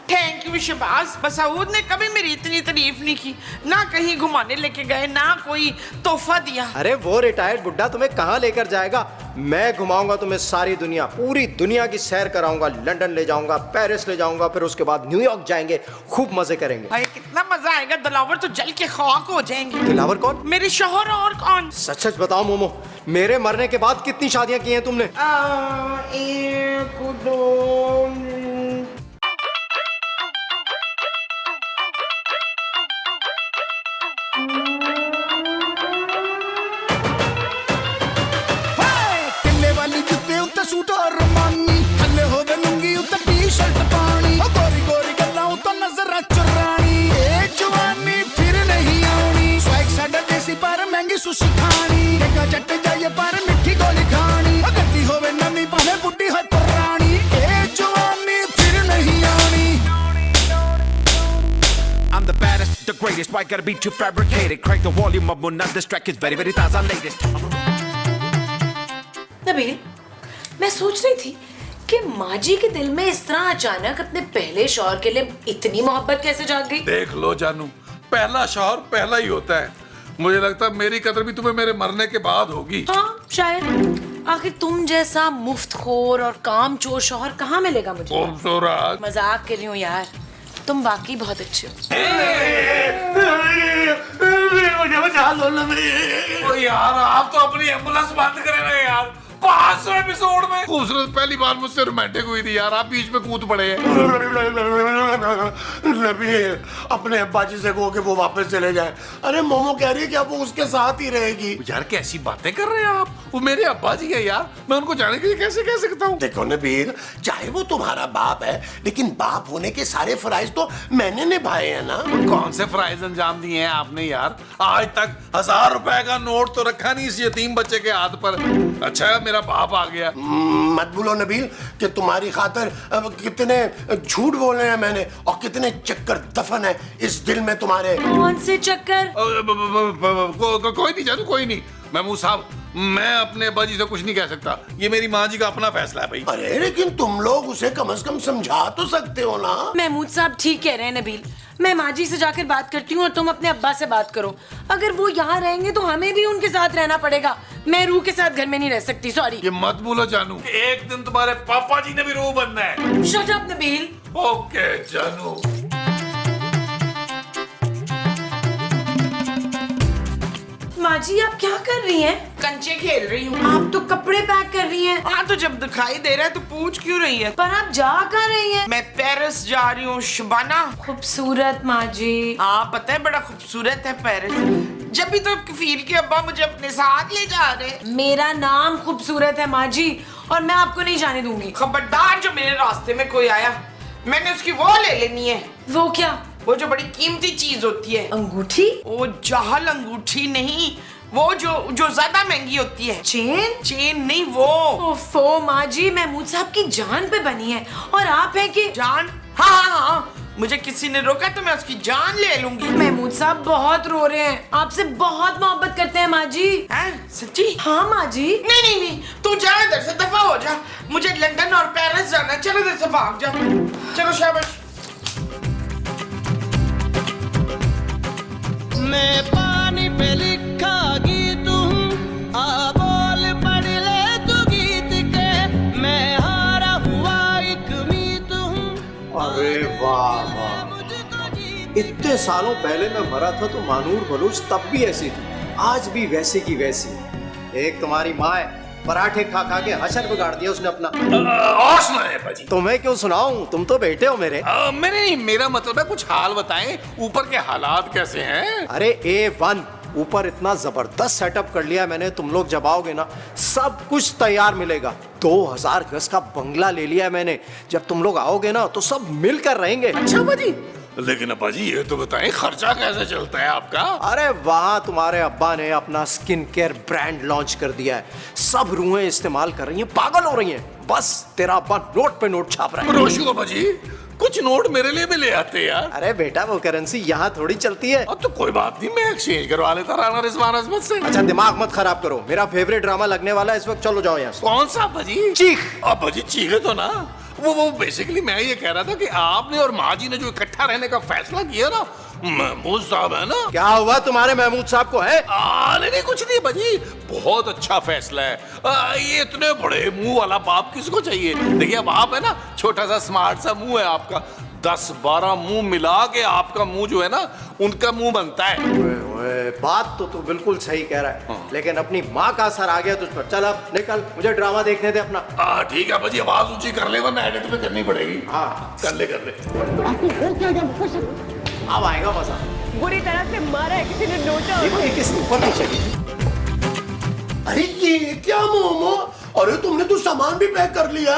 थैंक यू शहबाज, मसूद ने कभी मेरी इतनी तारीफ नहीं की, ना कहीं घुमाने लेके गए, ना कोई तोहफा दिया। अरे वो रिटायर्ड बुड्ढा तुम्हें कहाँ लेकर जाएगा? मैं घुमाऊंगा तुम्हें सारी दुनिया, पूरी दुनिया की सैर कराऊंगा। लंदन ले जाऊंगा, पेरिस ले जाऊंगा, फिर उसके बाद न्यूयॉर्क जाएंगे, खूब मजे करेंगे। अरे कितना मजा आएगा, दिलावर तो जल के खाक हो जाएंगे। दिलावर कौन? मेरे शौहर। और कौन? सच सच बताओ मोमो, मेरे मरने के बाद कितनी शादियां की हैं तुमने? 1 2 टिल्ले वाली जुत्ते उत्ते सूट और रमानी, थल्ले होवे लुंगी उत्ते टी-शर्ट पानी, ओ गोरी गोरी गल्लां उत्ते नजरां चुरानी, ए जवानी फिर नहीं आनी, स्वैग साडा देसी पर महंगी सुशी खानी, देखा जट जाइए पर मिठी गोली खानी, ओ गड्डी होवे नवी भावे बुड्ढी हो पुरानी, ए जवानी फिर नहीं आनी। I'm the baddest, the greatest. Why gotta be too fabricated? Crank the volume up, will not distract. It's very, very taza latest. Nabeel, मैं सोच रही थी कि माजी के दिल में इस तरह अचानक अपने पहले शौहर के लिए इतनी मोहब्बत कैसे जाग गई? देख लो जानू, पहला शौहर पहला ही होता है। मुझे लगता है मेरी कदर भी तुम्हें मेरे मरने के बाद होगी। हाँ शायद। आखिर तुम जैसा मुफ्तखोर और कामचोर शौहर कहाँ मिलेगा मुझे? खूबसूरत। मजाक कर रही हूँ यार, तुम वाकई बहुत अच्छे हो। मुझे बचा लो ना। ओ यार, आप तो अपनी एम्बुलेंस बंद करे ना यार। 500 एपिसोड में खूबसूरत पहली बार मुझसे रोमांटिक हुई थी यार, आप बीच में कूद पड़े हैं। नबील, अपने अब्बा जी से कहो कि वो वापस चले जाए। अरे मोमो कह रही है कि अब वो उसके साथ ही रहेगी। यार कैसी बातें कर रहे हैं आप, वो मेरे अब्बा जी है यार, मैं उनको जाने के लिए कैसे कह सकता हूँ? देखो नबील, चाहे वो तुम्हारा बाप है, लेकिन बाप होने के सारे फराइज तो मैंने निभाए हैं ना। कौन से फराइज अंजाम दिए हैं आपने यार? आज तक 1000 रुपए का नोट तो रखा नहीं इस यतीम बच्चे के हाथ पर। अच्छा मेरा बाप आ गया। मत भूलो नबील कि तुम्हारी खातिर कितने झूठ बोले हैं मैंने, और कितने चक्कर दफन है इस दिल में तुम्हारे। कौन से चक्कर? कोई नहीं जानू, कोई नहीं। महमूद साहब, मैं अपने अब्बा जी से कुछ नहीं कह सकता, ये मेरी माँ जी का अपना फैसला है भाई। अरे लेकिन तुम लोग उसे कम से कम समझा तो सकते हो ना। महमूद साहब ठीक कह रहे हैं नबील, मैं माजी से जाकर बात करती हूँ और तुम अपने अब्बा से बात करो। अगर वो यहाँ रहेंगे तो हमें भी उनके साथ रहना पड़ेगा। मैं रूह के साथ घर में नहीं रह सकती, सॉरी। ये मत भूलो जानू, एक दिन तुम्हारे पापा जी ने भी रूह बनना है। Shut up Nabeel. ओके जानू। माजी आप क्या कर रही हैं? कंचे खेल रही हूँ। आप तो कपड़े पैक कर रही हैं। हाँ तो जब दिखाई दे रहा है तो पूछ क्यों रही है? पर आप जा कहाँ रही हैं? मैं पेरिस जा रही हूँ शबाना। खूबसूरत माजी। हाँ पता है, बड़ा खूबसूरत है पेरिस। जब भी तो कफील के अब्बा मुझे अपने साथ ले जा रहे। मेरा नाम खूबसूरत है माजी, और मैं आपको नहीं जाने दूंगी। खबरदार, जो मेरे रास्ते में कोई आया मैंने उसकी वो ले लेनी है। वो क्या? वो जो बड़ी कीमती चीज होती है। अंगूठी? वो जहल अंगूठी नहीं, वो जो ज्यादा महंगी होती है। चेन? चेन नहीं, वो। ओफो माजी, महमूद साहब की जान पे बनी है, और आप है कि जान? हाँ, मुझे किसी ने रोका तो मैं उसकी जान ले लूंगी। महमूद साहब बहुत रो रहे हैं, आपसे बहुत मोहब्बत करते हैं माजी। हैं? सच्ची? हाँ माजी। नहीं, तू जा इधर से, दफा हो जा। मुझे लंदन और पेरिस जाना है। चलो इधर से भाग जा। चलो शाबाश। मैं पानी पे लिखा गीत हूँ, आ बोल पढ़ ले तू गीत के, मैं हारा हुआ एक मीत हूँ। इतने सालों पहले मैं मरा था तो मानूर बलूच तब भी ऐसी थी, आज भी वैसी की वैसी। एक तुम्हारी माँ है, पराठे खा खा के हशर बिगाड़ दिया उसने अपना। और सुनाए पाजी। तुम्हें क्यों सुनाऊं, तुम तो बेटे हो मेरे। मेरा मतलब है कुछ हाल बताएं, ऊपर के हालात कैसे हैं? अरे A1, ऊपर इतना जबरदस्त सेटअप कर लिया मैंने, तुम लोग जब आओगे ना सब कुछ तैयार मिलेगा। 2000 गज का बंगला ले लिया मैंने, जब तुम लोग आओगे ना तो सब मिलकर रहेंगे। अच्छा पाजी, लेकिन अब्बाजी ये तो बताएं खर्चा कैसे चलता है आपका? अरे वहाँ तुम्हारे अब्बा ने अपना स्किन केयर ब्रांड लॉन्च कर दिया है, सब रूहें इस्तेमाल कर रही हैं, पागल हो रही हैं। बस तेरा अब्बा नोट पे नोट छाप रहा है। रोशू अब्बाजी, कुछ नोट मेरे लिए भी ले आते यार। अरे बेटा वो करेंसी यहाँ थोड़ी चलती है। अब तो कोई बात नहीं, मैं एक्सचेंज करवा लेता राणा रिजवान अजमत से। अच्छा दिमाग मत खराब करो, मेरा फेवरेट ड्रामा लगने वाला है इस वक्त, चलो जाओ यहाँ से। कौन सा अब्बाजी? चीख। अब्बाजी चीखे तो ना, वो बेसिकली मैं ये कह रहा था कि आपने और माँ जी ने जो इकट्ठा रहने का फैसला किया ना, महमूद साहब है ना। क्या हुआ तुम्हारे महमूद साहब को है? नहीं कुछ नहीं भाजी, बहुत अच्छा फैसला है। ये इतने बड़े मुंह वाला बाप किसको चाहिए? देखिए अब आप है ना, छोटा सा स्मार्ट सा मुंह है आपका, 10-12 मुंह मिला के आपका मुंह जो है ना उनका मुंह बनता है। ओए, बात तो तू बिल्कुल सही कह रहा है, लेकिन अपनी माँ का असर आ गया तुझ पर। चल अब निकल, मुझे ड्रामा देखने दे अपना। ठीक है भाजी, आवाज ऊंची कर ले वरना एडिट में करनी पड़ेगी। हाँ कर ले। अब आएगा मजा। बुरी तरह से मारा है किसी ने नोटा। ये किस ऊपर नहीं चली? अरे ये क्या मोमो, अरे तुमने तो सामान भी पैक कर लिया,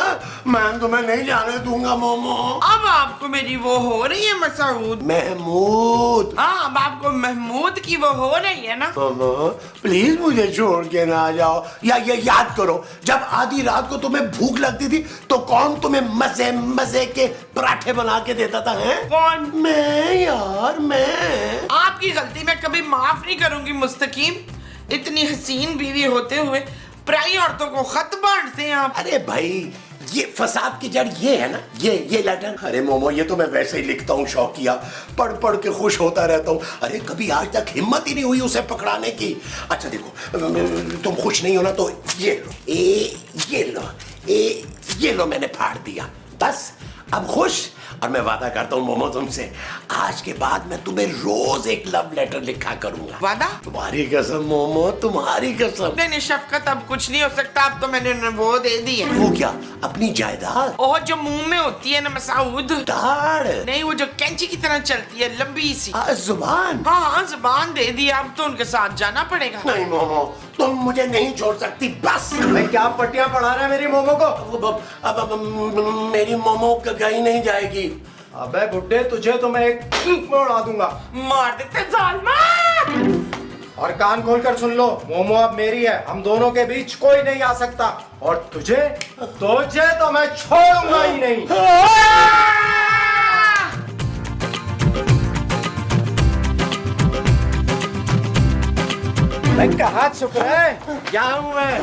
मैं तुम्हें नहीं जाने दूंगा मोमो। अब आपको मेरी वो हो रही है मसूद? महमूद। हाँ, अब आपको महमूद की वो हो रही है ना? मोमो प्लीज मुझे छोड़ के ना जाओ। या ये याद करो, जब आधी रात को तुम्हें भूख लगती थी तो कौन तुम्हें मजे मजे के पराठे बना के देता था? हैं? कौन? मैं यार, मैं। आपकी गलती मैं कभी माफ नहीं करूंगी मुस्तकीम। इतनी हसीन बीवी होते हुए पराई औरतों को खत बांटते हैं आप। अरे भाई, ये फसाद की जड़ ये है ना, ये लेटर। अरे मोमो, ये तो मैं वैसे ही लिखता हूँ शौकिया, पढ़ पढ़ के खुश होता रहता हूँ। अरे कभी आज तक हिम्मत ही नहीं हुई उसे पकड़ाने की। अच्छा देखो, तुम खुश नहीं हो ना तो ये लो मैंने फाड़ दिया, बस अब खुश। और मैं वादा करता हूँ मोमो तुमसे, आज के बाद मैं तुम्हें रोज एक लव लेटर लिखा करूंगा। वादा? तुम्हारी कसम मोमो, तुम्हारी कसम। नहीं शफकत, अब कुछ नहीं हो सकता। अब तो मैंने वो दे दी है। वो क्या? अपनी जायदाद? ओह, जो मुंह में होती है ना मसूद। दाढ़? नहीं, वो जो कैंची की तरह चलती है, लंबी सी। जुबान? हाँ, जुबान दे दी। अब तो उनके साथ जाना पड़ेगा। नहीं मोमो, तुम मुझे नहीं छोड़ सकती, बस। मैं क्या पट्टियां पढ़ा रहा है मेरी मोमो को? अब मेरी मोमो कहीं नहीं जाएगी। अबे बुड्ढे, तुझे तो मैं एक उड़ा दूंगा। मार देते जालिमा। और कान खोल कर सुन लो, मोमो अब मेरी है, हम दोनों के बीच कोई नहीं आ सकता। और तुझे तो मैं छोड़ूंगा ही नहीं। मैं कहा छुप रहे, यहाँ हूँ मैं।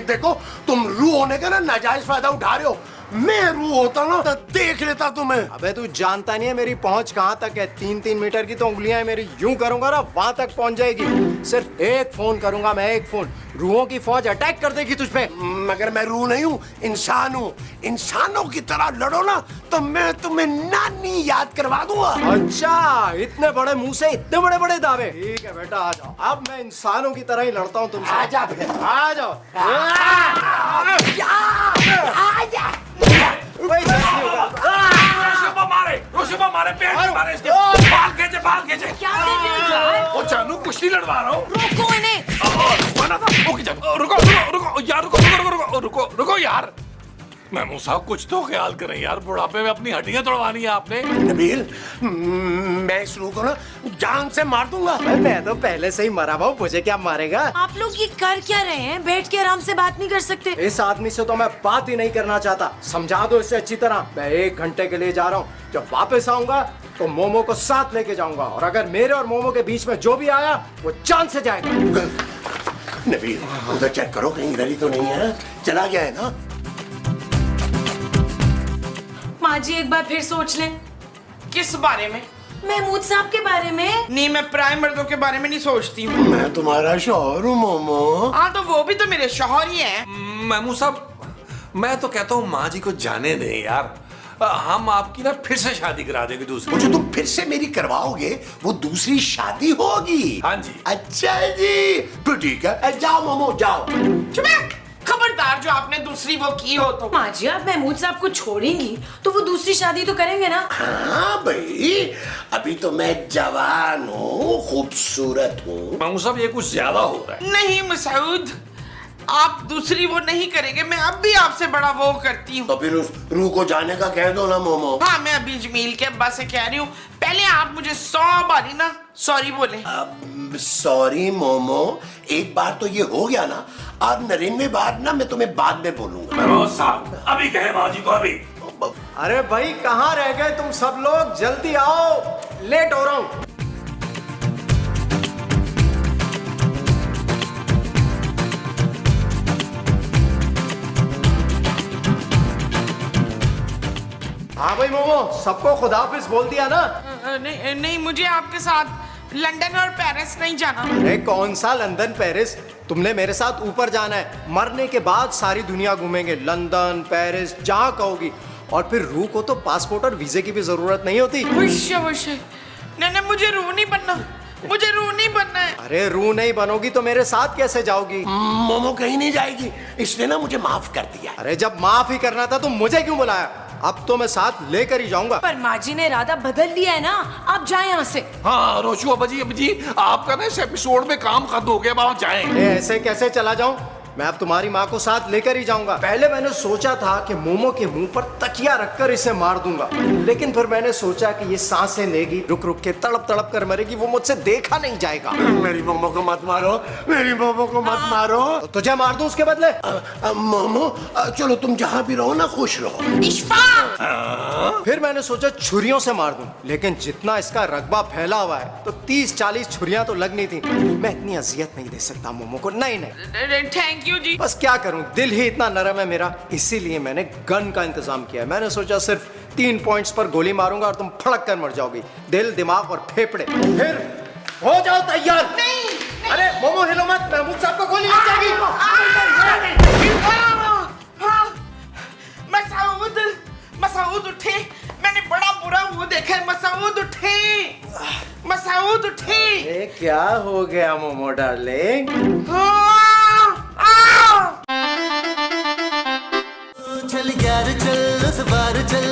देखो, तुम रू होने का ना नाजायज फायदा उठा रहे हो। मैं रू होता ना तो देख लेता तुम्हें। अबे तू जानता नहीं है मेरी पहुंच कहाँ तक है। 3-3 मीटर की तो उंगलियां मेरी, यूं करूंगा ना वहां तक पहुंच जाएगी। सिर्फ एक फोन करूंगा मैं, एक फोन, रूहों की फौज अटैक कर देगी तुझ पे। मगर मैं रू नहीं हूँ, इंसान हूँ। इंसानों की तरह लड़ो ना तो मैं तुम्हें नानी याद करवा दूंगा। अच्छा, इतने बड़े मुंह से इतने बड़े बड़े दावे। ठीक है बेटा, आ जाओ। अब मैं इंसानों की तरह ही लड़ता हूँ तुमसे। आ जा फिर। आ जाओ। रोशबा मारे पेट मारे इसके, बाल खींचे। क्या देख रहे हो यार? वो जानू कुश्ती लड़वा रहा हूँ। रोको इन्हें। बना था। ओके जान, रुको यार। महमूद साहब कुछ तो ख्याल करें यार, बुढ़ापे में अपनी हड्डियां तोड़वानी है आपने। नबील, मैं इस रू को ना जान से मार दूंगा। मैं तो पहले से ही मरा हुआ हूँ, मुझे क्या मारेगा? आप लोग ये कर क्या रहे हैं? बैठ के आराम से बात नहीं कर सकते? इस आदमी से तो मैं बात ही नहीं करना चाहता, समझा दो इसे अच्छी तरह। मैं 1 घंटे के लिए जा रहा हूँ, जब वापस आऊंगा तो मोमो को साथ लेके जाऊंगा, और अगर मेरे और मोमो के बीच में जो भी आया वो जान से जाएगा। नबील, उधर चेक करो कहीं इधर ही तो नहीं है, चला गया है ना? माँ जी एक बार फिर सोच लें। किस बारे में? महमूद साहब के बारे में। नहीं, मैं पराए मर्दों के बारे में नहीं सोचती हूँ। मैं तुम्हारा शौहर हूँ मोमो। हाँ, तो वो भी तो मेरे शौहर ही हैं। महमूद साहब, मैं तो कहता हूँ माँ जी को जाने दें यार। हम आपकी ना फिर से शादी करा देंगे दूसरी। वो जो तुम फिर से मेरी करवाओगे वो दूसरी शादी होगी। हाँ जी। अच्छा जी, तो ठीक है, जाओ मोमो जाओ। चुप! खबरदार, जो आपने दूसरी वो की हो तो। माँ जी, आप महमूद साहब को छोड़ेंगी तो वो दूसरी शादी तो करेंगे ना। हाँ भाई, अभी तो मैं जवान हूँ, खूबसूरत हूँ। मामू साहब ये कुछ ज्यादा हो रहा है। नहीं मसूद, आप दूसरी वो नहीं करेंगे। मैं अब भी आपसे बड़ा वो करती हूँ। तो फिर उस रूह को जाने का कह दो ना मोमो। हाँ, मैं अभी जमील के अब्बा से कह रही हूँ, पहले आप मुझे 100 बारी ना सॉरी बोले। सॉरी मोमो, एक बार तो ये हो गया ना, और 99 बार ना मैं तुम्हें बाद में बोलूंगा। महमूद साहब अभी कहे माँ जी को अभी। अरे भाई कहाँ रह गए तुम सब लोग, जल्दी आओ, लेट हो रहा हूँ। हाँ भाई मोमो, सबको खुदाफिज बोल दिया ना? नहीं नहीं, मुझे आपके साथ लंदन और पेरिस नहीं जाना। अरे कौन सा लंदन पेरिस, तुमने मेरे साथ ऊपर जाना है। मरने के बाद सारी दुनिया घूमेंगे, लंदन पेरिस जहाँ कहोगी। और फिर रूह को तो पासपोर्ट और वीजे की भी जरूरत नहीं होती। नहीं, मुझे रूह नहीं बनना, मुझे रूह नहीं बनना है। अरे रूह नहीं बनोगी तो मेरे साथ कैसे जाओगी? मोमो कहीं नहीं जाएगी, इसने ना मुझे माफ कर दिया। अरे जब माफ ही करना था तो मुझे क्यों बुलाया? अब तो मैं साथ लेकर ही जाऊंगा। पर माँ जी ने इरादा बदल लिया है ना, आप जाए यहाँ से। हाँ रोशू अब्बा जी आपका ना इस एपिसोड में काम खत्म हो गया, वहां जाएं। ऐसे कैसे चला जाऊं? मैं अब तुम्हारी माँ को साथ लेकर ही जाऊंगा। पहले मैंने सोचा था कि मोमो के मुंह पर तकिया रखकर इसे मार दूंगा, लेकिन फिर मैंने सोचा कि ये सांसें लेगी, रुक रुक के तड़प तड़प कर मरेगी, वो मुझसे देखा नहीं जाएगा। मेरी मोमो को मत मारो, मेरी मोमो को मत मारो। तो तुझे मार दूं उसके बदले? मोमो चलो, तुम जहाँ भी रहो ना खुश रहो। फिर मैंने सोचा छुरियों से मार दूं, लेकिन जितना इसका रकबा फैला हुआ है तो 30-40 छुरियां तो लगनी थी। मैं इतनी अजियत नहीं दे सकता मोमो को। नहीं, थैंक यू जी। बस क्या करूं, दिल ही इतना नरम है मेरा, इसीलिए मैंने गन का इंतजाम किया है। मैंने सोचा सिर्फ 3 पॉइंट्स पर गोली मारूंगा और तुम फड़क कर मर जाओगी, दिल दिमाग और फेफड़े। फिर हो जाओ तैयार। नहीं। अरे मोमो हिलो मत, महमूद साहब को गोली लग जाएगी। मसूद उठे, मैंने बड़ा बुरा वो देखा है। मसूद उठे, मसूद उठे। ये क्या हो गया मोमो डार्लिंग? चल यार चल, उस बार चल